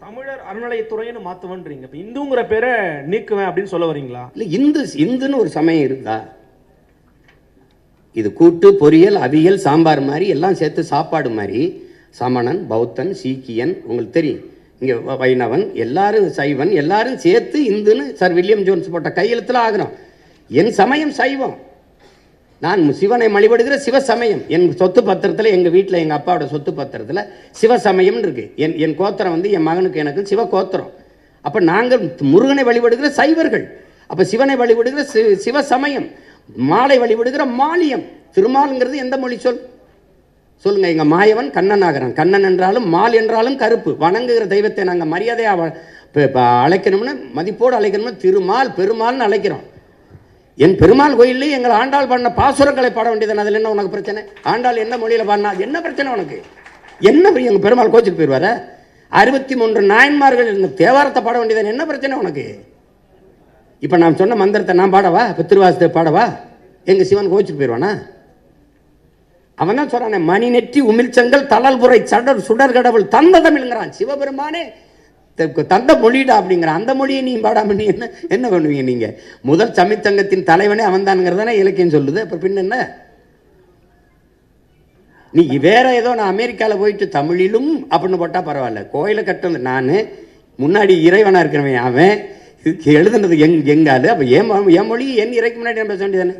தமிழர் அறநிலையத்துறைன்னு மாத்துவன்றீங்க. இப்ப இந்துங்கிற பேரை நீக்குவேன் அப்படின்னு சொல்ல வரீங்களா? இல்ல, இந்துன்னு ஒரு சமயம் இருக்குதா? இது கூட்டு பொரியல் அவியல் சாம்பார் மாதிரி எல்லாம் சேர்த்து சாப்பாடு மாதிரி. சமணன், பௌத்தன், சீக்கியன், உங்களுக்கு தெரியும், இங்கே வைணவன், எல்லாரும் சைவன், எல்லாரும் சேர்த்து இந்துன்னு சார் வில்லியம் ஜோன்ஸ் போட்ட கையெழுத்தில் ஆகிறோம். என் சமயம் சைவம். நான் சிவனை வழிபடுகிற சிவசமயம். என் சொத்து பத்திரத்தில், எங்கள் வீட்டில் எங்கள் அப்பாவோட சொத்து பத்திரத்தில் சிவசமயம்னு இருக்கு. என் கோத்திரம் வந்து என் மகனுக்கு எனக்கு சிவ கோத்திரம். அப்போ நாங்கள் முருகனை வழிபடுகிற சைவர்கள். அப்போ சிவனை வழிபடுகிற சிவசமயம். மாலை வழிபடுகிற மாலியம். திருமாலுங்கிறது எந்த மொழி சொல் சொல்லுங்க? எங்க மாயவன் கண்ணன் ஆகிறான். கண்ணன் என்றாலும் மால் என்றாலும் கருப்பு. வணங்குகிற தெய்வத்தை நாங்கள் மரியாதையாக அழைக்கணும்னு, மதிப்போடு அழைக்கணும்னு திருமால் பெருமாள்னு அழைக்கிறோம். என் பெருமாள் கோயிலே எங்களை ஆண்டாள் பாடின பாசுரங்களை பாட வேண்டியது. அதில் என்ன உனக்கு பிரச்சனை? ஆண்டாள் என்ன மொழியில் பாடினா என்ன பிரச்சனை உனக்கு? என்ன எங்கள் பெருமாள் கோச்சிட்டு போயிடுவார? 63 நாயன்மார்கள் இருந்த தேவாரத்தை பாட வேண்டியது என்ன பிரச்சனை உனக்கு? இப்போ நான் சொன்ன மந்திரத்தை நான் பாடவா? இப்போ திருவாசத்தை பாடவா? எங்கள் சிவன் கோச்சிட்டு போயிடுவானா? அவன் தான் சொல்றானே, மணி நெற்றி உமிழ்ச்சங்கள் தளல்புரை சடர் சுடர் கடவுள் தந்த தமிழ்ங்கிறான். சிவபெருமானே தந்த மொழிடா அப்படிங்கிறான். அந்த மொழியை நீ பாடாம நீ என்ன பண்ணுவீங்க? நீங்க முதல் தமிழ்ச்சங்கத்தின் தலைவனே அவன் தான்ங்கிறதானே இலக்கியம் சொல்லுது. அப்ப பின்ன என்ன? நீ வேற ஏதோ நான் அமெரிக்காவில் போயிட்டு தமிழிலும் அப்படின்னு போட்டா பரவாயில்ல. கோயிலை கட்டுறது நான், முன்னாடி இறைவனா இருக்கிறவன் அவன், எழுதுனது எங்காலு. அப்ப என் மொழி என் இறைக்கு முன்னாடி நம்ம பேச வேண்டியதானே?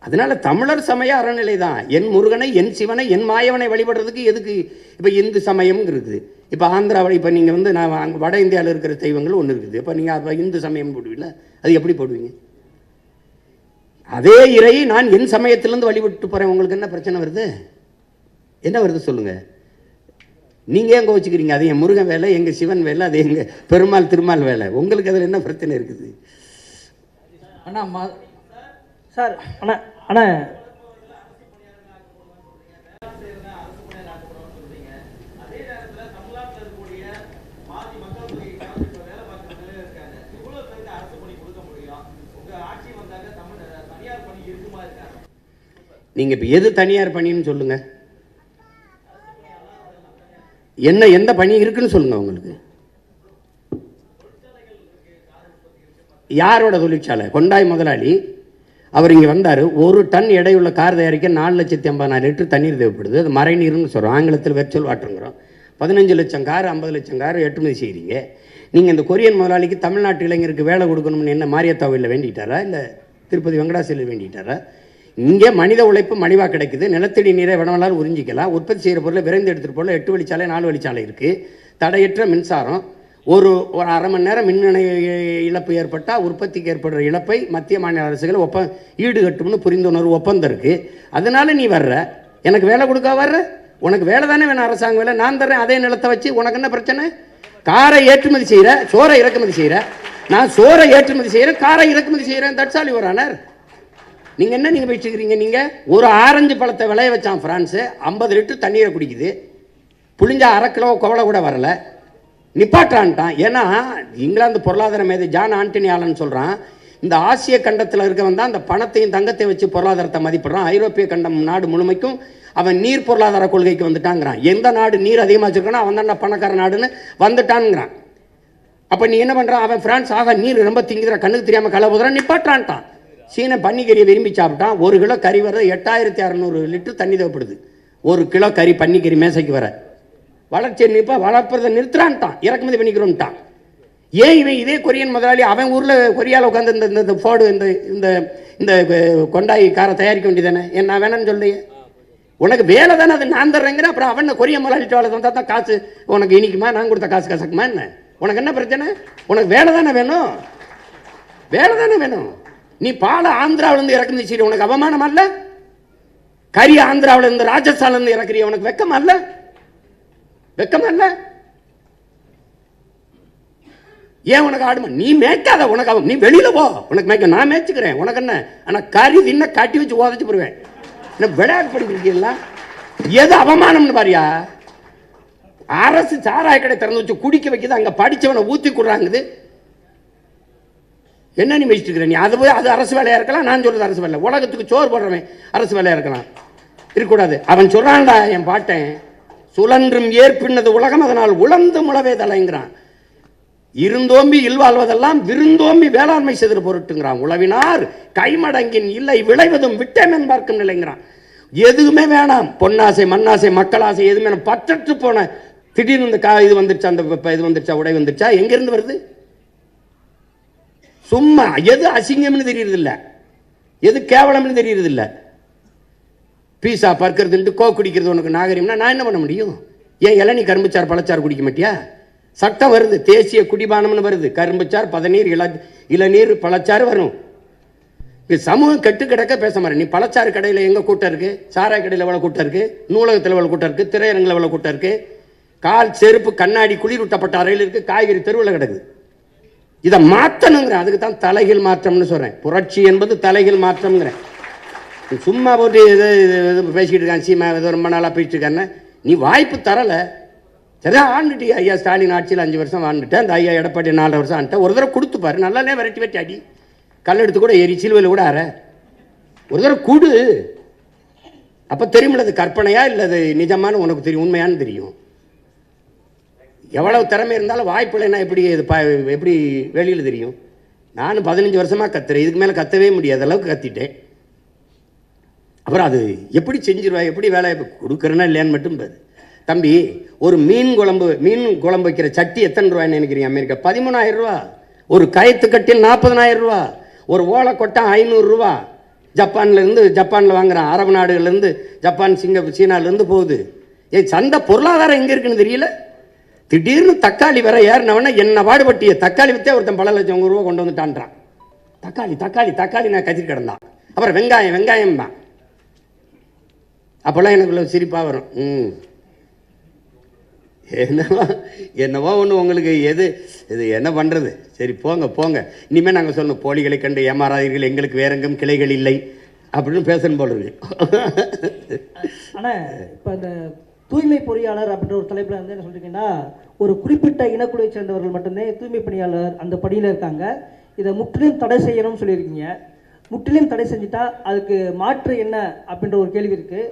அதனால தமிழர் சமய அறநிலை தான். என் முருகனை, என் சிவனை, என் மாயவனை வழிபடுறதுக்கு எதுக்கு இப்போ இந்து சமயம் இருக்குது? இப்போ ஆந்திராவில், இப்போ நீங்கள் வந்து நான் அங்கே வட இந்தியாவில் இருக்கிற தெய்வங்கள் ஒன்று இருக்குது. இப்போ நீங்கள் அப்போ இந்து சமயம் போடுவீங்களா? அது எப்படி போடுவீங்க? அதே இறை நான் என் சமயத்திலேருந்து வழிபட்டு போகிறேன். உங்களுக்கு என்ன பிரச்சனை வருது? என்ன வருது சொல்லுங்கள்? நீங்கள் எங்கே வச்சுக்கிறீங்க? அது என் முருகன் வேலை, எங்கள் சிவன் வேலை, அது எங்கள் பெருமாள் திருமால் வேலை. உங்களுக்கு அதில் என்ன பிரச்சனை இருக்குது? அண்ணா சார், அண்ணா அண்ணா நீங்க இப்ப எது தனியார் பணின்னு சொல்லுங்க. என்ன எந்த பணி இருக்குன்னு சொல்லுங்க. உங்களுக்கு யாரோட தொழிற்சாலை? கொண்டாய் முதலாளி அவர் இங்கே வந்தார். 1 டன் எடையுள்ள கார் தயாரிக்க 4,80,000 லிட்டர் தண்ணீர் தேவைப்படுது. அது மறை நீர்னு சொல்கிறோம், ஆங்கிலத்தில் வெர்ச்சுவல் வாட்டருங்கிறோம். 15 லட்சம் கார், 50 லட்சம் கார் ஏற்றுமதி செய்கிறீங்க. நீங்கள் இந்த கொரியன் முதலாளிக்கு தமிழ்நாட்டு இளைஞருக்கு வேலை கொடுக்கணும்னு என்ன மாரியத்தாவில் வேண்டிட்டாரா, இல்லை திருப்பதி வெங்கடாசலில் வேண்டிட்டாரா? இங்கே மனித உழைப்பு மலிவாக கிடைக்குது. நிலத்தடி நீரை வடமலால் உறிஞ்சிக்கலாம். உற்பத்தி செய்கிற பொருளை விரைந்து எடுத்துகிட்டு போல 8 வழிச்சாலை 4 வழிச்சாலை இருக்குது. தடையற்ற மின்சாரம். ஒரு அரை மணி நேரம் மின் இழப்பு ஏற்பட்டால் உற்பத்திக்கு ஏற்படுற இழப்பை மத்திய மாநில அரசுகள் ஈடுகட்டும்னு புரிந்துணர்வு ஒப்பந்தம் இருக்குது. அதனால நீ வர்ற, எனக்கு வேலை கொடுக்க வர்ற, உனக்கு வேலை தானே வேணும், அரசாங்க வேலை நான் தர்றேன். அதே நிலத்தை வச்சு உனக்கு என்ன பிரச்சனை? காரை ஏற்றுமதி செய்கிற, சோறை இறக்குமதி செய்கிற. நான் சோறை ஏற்றுமதி செய்கிறேன், காரை இறக்குமதி செய்கிறேன். தட்சாலி வரானர். நீங்கள் என்ன நீங்கள் போயிட்டுருக்கிறீங்க? நீங்கள் ஒரு ஆரஞ்சு பழத்தை விளைய வச்சான் ஃப்ரான்ஸு, 50 லிட்டர் தண்ணீரை குடிக்குது. புளிஞ்சா 1/2 கிலோ கோவலை கூட வரல, நிப்பாட்டான்ட்டான். ஏன்னா இங்கிலாந்து பொருளாதார மேதை ஜான் ஆண்டனி ஆலன் சொல்கிறான், இந்த ஆசிய கண்டத்தில் இருக்கவன் தான் அந்த பணத்தையும் தங்கத்தையும் வச்சு பொருளாதாரத்தை மதிப்பிடுறான். ஐரோப்பிய கண்டம் நாடு முழுமைக்கும் அவன் நீர் பொருளாதார கொள்கைக்கு வந்துட்டாங்கிறான். எந்த நாடு நீர் அதிகமாக வச்சுருக்கானோ அவன் தான் பணக்கார நாடுன்னு வந்துட்டான்ங்கிறான். அப்போ நீ என்ன பண்ணுறான்? அவன் பிரான்ஸ் ஆக நீர் ரொம்ப திங்குற, கண்ணுக்கு தெரியாமல் களை போதுறான், நிப்பாட்டான்ட்டான். சீன பன்னிக்கறியை விரும்பி சாப்பிட்டான். 1 கிலோ கறி வர 8600 லிட்டர் தண்ணி தேவைப்படுது. 1 கிலோ கறி பன்னிக்கறி மேசைக்கு வர. வளர்ச்சியை நிற்பா, வளர்ப்பதை நிறுத்துறான்ட்டான், இறக்குமதி பண்ணிக்கிறோம்ட்டான். ஏன் இவன் இதே கொரியன் முதலாளி அவன் ஊரில் கொரியாவில் உட்காந்து இந்த ஃபோர்டு இந்த இந்த கொண்டாய் காரை தயாரிக்க வேண்டியதானே? ஏன் நான் வேணான்னு சொல்லையே? உனக்கு வேலை தானே, அது நான் தர்றேங்கிற. அப்புறம் அவன் கொரியன் முதலாளிட்டு வேலை தந்தா தான் காசு உனக்கு இனிக்குமா? நான் கொடுத்த காசு கசக்குமா என்ன? உனக்கு என்ன பிரச்சனை? உனக்கு வேலை தானே வேணும், வேலை தானே வேணும். நீ பாலை ஆந்திராவிலேருந்து இறக்குமதி செய்ய உனக்கு அவமானம் அல்ல? கறி ஆந்திராவிலேருந்து ராஜஸ்தான்லேருந்து இறக்குறிய உனக்கு வெக்கம் அல்ல? வெக்கம் அல்ல? ஏன் உனக்கு ஆடுமா? நீ மேய்க்காத, உனக்கு நீ வெளியில போ, உனக்கு மேய்க்க நான் மேய்ச்சிக்கிறேன், உனக்கு என்ன? ஆனால் கறி தின்ன காட்டி வச்சு உதச்சு போடுவேன். என்ன விளையாட்டு படிக்கிறீங்களா? எது அவமானம்னு பாரியா? அரசு சாராய கடை திறந்து வச்சு குடிக்க வைக்குது, அங்கே படித்தவனை ஊற்றி கொடுறாங்குது. என்ன நீ மேய்ச்சிட்டு இருக்கிற? நீ அது போய் அது அரசு வேலையாக இருக்கலாம். நான் சொல்றது அரசு வேலை. உலகத்துக்கு சோறு போடுறவன் அரசு வேலையாக இருக்கலாம், இருக்கக்கூடாது. அவன் சொல்றான்டா, என் பாட்டேன் சுழன்றும் ஏற்பின்னது உலகம், அதனால் உழந்து முளவே தலைங்கிறான். இருந்தோம்பி இல்வாழ்வதெல்லாம் விருந்தோம்பி வேளாண்மை செய்து பொருட்டுங்கிறான். உழவினார் கைமடங்கின் இல்லை விளைவதும் விட்டேன் பார்க்கும் நிலைங்கிறான். எதுவுமே வேணாம், பொன்னாசை மண்ணாசை மக்களாசை எதுவுமே பற்றற்று போன திடீர்னு இந்த இது வந்துருச்சா, அந்த இது வந்துருச்சா, உடை வந்துருச்சா, எங்கிருந்து வருது? சும்மா எது அசிங்கம்னு தெரியறது இல்ல, எது கேவலம்னு தெரியறது இல்ல. பீஸா பறக்கிறது கோ குடிக்கிறது உனக்கு நாகரிகம்னா நான் என்ன பண்ண முடியும்? ஏன் இளநீ கரும்புச்சார் பழச்சாறு குடிக்க மாட்டியா? சட்டம் வருது, தேசிய குடிபானம்னு வருது. கரும்புச்சார் பதநீர் இளநீர் பழச்சாறு வரும். சமூகம் கெட்டு கிடக்க பேச மாட்டேன். நீ பழச்சாறு கடையில் எங்க கூட்டம் இருக்கு, சாராய கடையில் எவ்வளவு கூட்டம் இருக்கு, நூலகத்தில் எவ்வளவு கூட்டம் இருக்கு, திரையரங்கில் எவ்வளவு கூட்டம் இருக்கு, கால் செருப்பு கண்ணாடி குளிரூட்டப்பட்ட அறையில் இருக்கு, காய்கறி தெருவில் கிடக்குது. இதை மாற்றணுங்கிற, அதுக்கு தான் தலைகீழ் மாற்றம்னு சொல்றேன். புரட்சி என்பது தலைகீழ் மாற்றம்ங்கிறேன். சும்மா போட்டு பேசிக்கிட்டு இருக்கான் சீமா, ரொம்ப நாளாக பேசிட்டு இருக்கான்னு நீ வாய்ப்பு தரல. சரிதான் ஆண்டுட்டி. ஐயா ஸ்டாலின் ஆட்சியில் 5 வருஷம் ஆண்டுட்டேன், அந்த ஐயா எடப்பாடி 4 வருஷம் ஆண்டுட்டேன். ஒரு தடவை கொடுத்து பாரு, நல்லாலே விரட்டி வெட்டி அடி, கல்லெடுத்து கூட ஏறி சிலுவையில் கூட ஆற, ஒரு தடவை கூடு. அப்போ தெரியுமில்ல அது கற்பனையா இல்லை அது நிஜமானு உனக்கு தெரியும், உண்மையானு தெரியும். எவ்வளவு திறமை இருந்தாலும் வாய்ப்பு இல்லைன்னா எப்படி வெளியில் தெரியும்? நானும் 15 வருஷமாக கத்துறேன், இதுக்கு மேலே கத்தவே முடியாத அளவுக்கு கத்திட்டேன். அப்புறம் அது எப்படி செஞ்சிருவா, எப்படி வேலை கொடுக்குறேன்னா இல்லையான்னு மட்டும் பாரு. தம்பி, ஒரு மீன் குழம்பு வைக்கிற சட்டி எத்தனை ரூபாய்ன்னு நினைக்கிறீங்க? அமெரிக்கா 13,000 ரூபா. ஒரு கயத்து கட்டில் 40,000 ரூபா. ஒரு ஓலைக்கொட்டம் 500 ரூபா. ஜப்பானில் வாங்குறான், அரபு நாடுகள்லேருந்து, ஜப்பான் சீனாலேருந்து போகுது. சந்தை பொருளாதாரம் எங்கே இருக்குன்னு தெரியல. திடீர்னு தக்காளி வர ஏறினவன என்ன பாடுபட்டிய தக்காளி வித்தே ஒருத்தன் பல லட்சம் ரூபா கொண்டு வந்துட்டான்றான். தக்காளி நான் கத்திரி கிடந்தான். அப்புறம் வெங்காயம் தான். அப்போல்லாம் எனக்கு சிரிப்பாக வரும். என்னவோ ஒன்று உங்களுக்கு இது என்ன பண்ணுறது? சரி போங்க. இனிமேல் நாங்கள் சொல்லணும், போலிகளை கண்டு ஏமாறாதீர்கள், எங்களுக்கு வேற எங்கும் கிளைகள் இல்லை அப்படின்னு பேசணும் போல இருக்கு. ஆனால் இப்போ இந்த தூய்மை பொறியாளர் அப்படின்ற ஒரு தலைப்பில் வந்து என்ன சொல்றீங்கன்னா, ஒரு குறிப்பிட்ட இனக்குழுவை சேர்ந்தவர்கள் மட்டும்தான் தூய்மை பணியாளர் அந்த பணியில் இருக்காங்க. இதை முற்றிலும் தடை செய்யணும்னு சொல்லியிருக்கீங்க. முற்றிலும் தடை செஞ்சுட்டா அதுக்கு மாற்று என்ன அப்படின்ற ஒரு கேள்வி இருக்குது.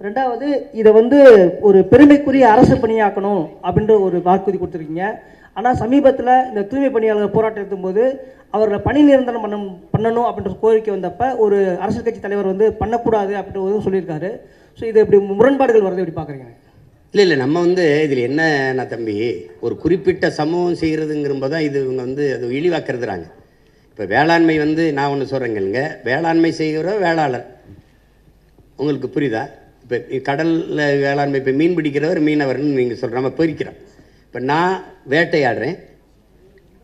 ரெண்டாவது, இதை வந்து ஒரு பெருமைக்குரிய அரசு பணியாக்கணும் அப்படின்ற ஒரு வாக்குறுதி கொடுத்துருக்கீங்க. ஆனால் சமீபத்தில் இந்த தூய்மை பணியாளர் போராட்டம் எடுக்கும்போது அவர்களை பணி நிரந்தரம் பண்ணணும் அப்படின்ற கோரிக்கை வந்தப்போ ஒரு அரசியல் கட்சி தலைவர் வந்து பண்ணக்கூடாது அப்படின்ற சொல்லியிருக்காரு. ஸோ இது எப்படி முரண்பாடுகள் வரது எப்படி பார்க்குறீங்க? இல்லை நம்ம வந்து இதில் என்ன தம்பி, ஒரு குறிப்பிட்ட சமூகம் செய்கிறதுங்கிறப்போ தான் இது இவங்க வந்து அது இழிவாக்குறதுறாங்க. இப்போ வேளாண்மை வந்து நான் ஒன்று சொல்கிறேங்க, வேளாண்மை செய்கிற வேளாளர் உங்களுக்கு புரியுதா? இப்போ கடலில் வேளாண்மை, இப்போ மீன் பிடிக்கிறவர் மீனவர்னு நீங்கள் சொல்கிற நம்ம பிரிக்கிறோம். இப்போ நான் வேட்டையாடுறேன்,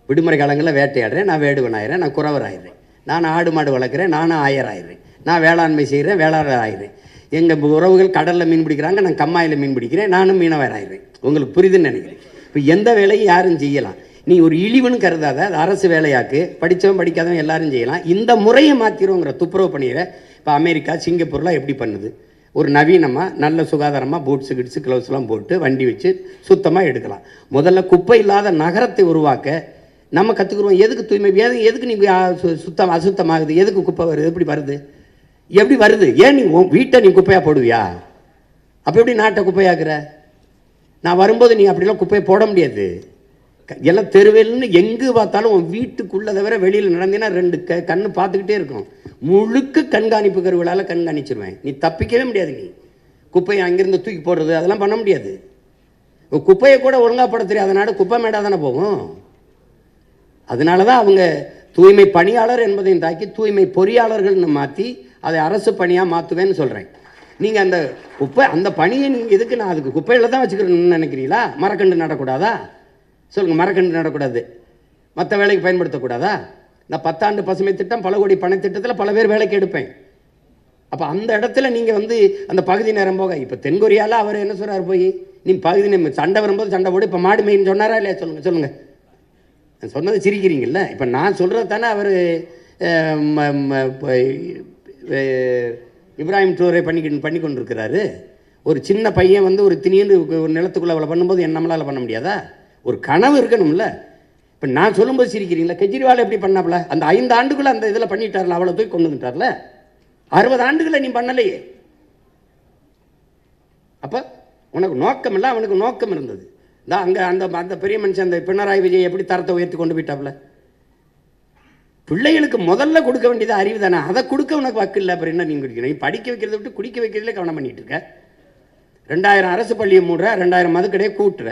விடுமுறை காலங்களில் வேட்டையாடுறேன், நான் வேடுவன் ஆயிடுறேன், நான் குறவர் ஆயிடுறேன். நான் ஆடு மாடு வளர்க்குறேன், நானும் ஆயர் ஆயிடுறேன். நான் வேளாண்மை செய்கிறேன், வேளாளர் ஆயிடுறேன். எங்கள் உறவுகள் கடலில் மீன் பிடிக்கிறாங்க, நான் கம்மாயில் மீன் பிடிக்கிறேன், நானும் மீனவர் ஆயிடுறேன். உங்களுக்கு புரியுதுன்னு நினைக்கிறேன். இப்போ எந்த வேலையும் யாரும் செய்யலாம். நீ ஒரு இழிவுன்னு கருதாத, அது அரசு வேலையாக்கு, படித்தவன் படிக்காதவன் எல்லாரும் செய்யலாம். இந்த முறையை மாற்றிடுவோங்கிற துப்புரவு பண்ணிடுற. இப்போ அமெரிக்கா சிங்கப்பூர்லாம் எப்படி பண்ணுது? ஒரு நவீனமாக நல்ல சுகாதாரமாக பூட்ஸு கிட்ஸு க்ளவுஸ்லாம் போட்டு வண்டி வச்சு சுத்தமாக எடுக்கலாம். முதல்ல குப்பை இல்லாத நகரத்தை உருவாக்க நம்ம கற்றுக்குருவோம். எதுக்கு தூய்மை, எதுக்கு நீ அசுத்தமாகுது, எதுக்கு குப்பை வருது, எப்படி வருது? ஏன் நீ வீட்டை நீ குப்பையாக போடுவியா? அப்போ எப்படி நாட்டை குப்பையாக்குற? நான் வரும்போது நீ அப்படிலாம் குப்பையை போட முடியாது. எல்லாம் தெருவேல்னு எங்கே பார்த்தாலும் உன் வீட்டுக்குள்ளே தவிர வெளியில் நடந்தீங்கன்னா 2 கண்ணு பார்த்துக்கிட்டே இருக்கும். முழுக்க கண்காணிப்பு கருவிகளால் கண்காணிச்சிருவேன். நீ தப்பிக்கவே முடியாது. நீ குப்பையை அங்கிருந்து தூக்கி போடுறது அதெல்லாம் பண்ண முடியாது. குப்பையை கூட ஒழுங்காக தெரியாத நாடு குப்பை மேடாக தானே போகும். அதனால தான் அவங்க தூய்மை பணியாளர் என்பதையும் தாக்கி தூய்மை பொறியாளர்கள்னு மாற்றி அதை அரசு பணியாக மாற்றுவேன்னு சொல்கிறேன். நீங்கள் அந்த பணியை நீங்கள் எதுக்கு, நான் அதுக்கு குப்பையில் தான் வச்சுக்கிறேன்னு நினைக்கிறீங்களா? மரக்கண்டு நடக்கூடாதா? சொல்லுங்கள், மரக்கண்டு நடக்கூடாது, மற்ற வேலைக்கு பயன்படுத்தக்கூடாதா? நான் 10 ஆண்டு பசுமை திட்டம், பல கோடி பண திட்டத்தில் பல பேர் வேலைக்கு எடுப்பேன். அப்போ அந்த இடத்துல நீங்கள் வந்து அந்த பகுதி நேரம் போக, இப்போ தென்கொரியாவில் அவர் என்ன சொல்கிறார், போய் நீ பகுதி நேரம் சண்டை வரும்போது சண்டை போடு, இப்போ மாடு மெயின் சொன்னாரா இல்லையா? சொல்லுங்கள். நான் சொன்னது சிரிக்கிறீங்கல்ல. இப்போ நான் சொல்கிறது தானே அவர் இப்ராஹிம் ட்ரோரே பண்ணி கொண்டிருக்கிறாரு. ஒரு சின்ன பையன் வந்து ஒரு திடீர்னு ஒரு நிலத்துக்குள்ளே அவளை பண்ணும்போது நம்மளால் பண்ண முடியாதா? ஒரு கனவு இருக்கணும்ல. இப்போ நான் சொல்லும்போது சிரிக்கிறீங்களா? கெஜ்ரிவால் எப்படி பண்ணாப்ல? அந்த 5 ஆண்டுக்குள்ளே அந்த இதில் பண்ணிட்டார்ல, அவளை தூக்கி கொண்டு வந்துட்டார்ல. 60 ஆண்டுகளை நீ பண்ணலையே. அப்போ உனக்கு நோக்கம் இல்லை, அவனுக்கு நோக்கம் இருந்தது. தான் அங்கே அந்த அந்த பெரிய மனுஷன் அந்த பினராயி விஜய் எப்படி தரத்தை உயர்த்தி கொண்டு போயிட்டாப்ல. பிள்ளைகளுக்கு முதல்ல கொடுக்க வேண்டியது அறிவு தானே, அதை கொடுக்க உனக்கு வக்கு இல்லை. அப்புறம் என்ன நீ குடிக்கணும்? நீ படிக்க வைக்கிறத விட்டு குடிக்க வைக்கிறதுல கவனம் பண்ணிட்டு இருக்க. 2000 அரசு பள்ளியை மூடுற, 2000 மதுக்கடையை கூட்டுற.